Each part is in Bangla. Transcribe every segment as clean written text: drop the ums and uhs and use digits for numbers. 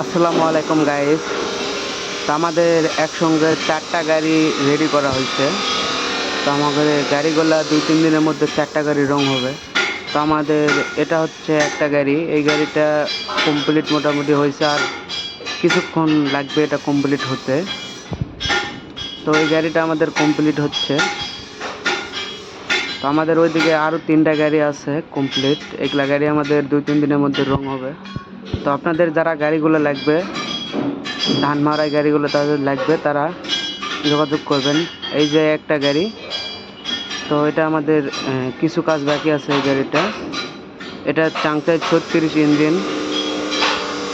আসসালামু আলাইকুম গাইস। তো আমাদের একসঙ্গে 4টা গাড়ি রেডি করা হয়েছে। তো আমাদের গাড়িগুলা 2-3 দিনের মধ্যে 4টা গাড়ি রং হবে। তো আমাদের এটা হচ্ছে একটা গাড়ি, এই গাড়িটা কমপ্লিট মোটামুটি হয়েছে, আর কিছুক্ষণ লাগবে এটা কমপ্লিট হতে। তো এই গাড়িটা আমাদের কমপ্লিট হচ্ছে। তো আমাদের ওইদিকে আরও 3টা গাড়ি আছে কমপ্লিট, এগুলা গাড়ি আমাদের 2-3 দিনের মধ্যে রং হবে। তো আপনাদের যারা গাড়িগুলো লাগবে, ধান মারাই গাড়িগুলো তাদের লাগবে, তারা যোগাযোগ করবেন। এই যে একটা গাড়ি, তো এটা আমাদের কিছু কাজ বাকি আছে এই গাড়িটা। এটা চাংচাই 36 ইঞ্জিন।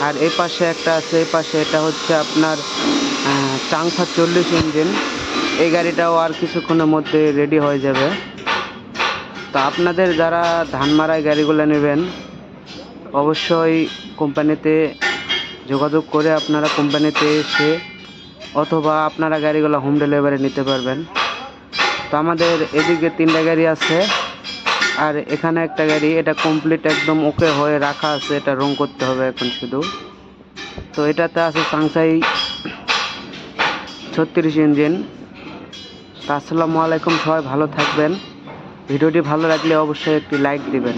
আর এই পাশে একটা আছে, এই পাশে এটা হচ্ছে আপনার চাংফা 40 ইঞ্জিন। এই গাড়িটাও আর কিছুক্ষণের মধ্যে রেডি হয়ে যাবে। তো আপনাদের যারা ধান মারাই গাড়িগুলো নেবেন, অবশ্যই কোম্পানিতে যোগাযোগ করে আপনারা কোম্পানিতে এসে অথবা আপনারা গাড়িগুলো হোম ডেলিভারি নিতে পারবেন। তো আমাদের এদিকে 3টা গাড়ি আছে, আর এখানে একটা গাড়ি, এটা কমপ্লিট একদম ওকে হয়ে রাখা আছে, এটা রং করতে হবে এখন শুধু। তো এটাতে আছে সাংসাই 36 ইঞ্জিন। তো আসসালামু আলাইকুম, সবাই ভালো থাকবেন। ভিডিওটি ভালো লাগলে অবশ্যই একটি লাইক দিবেন।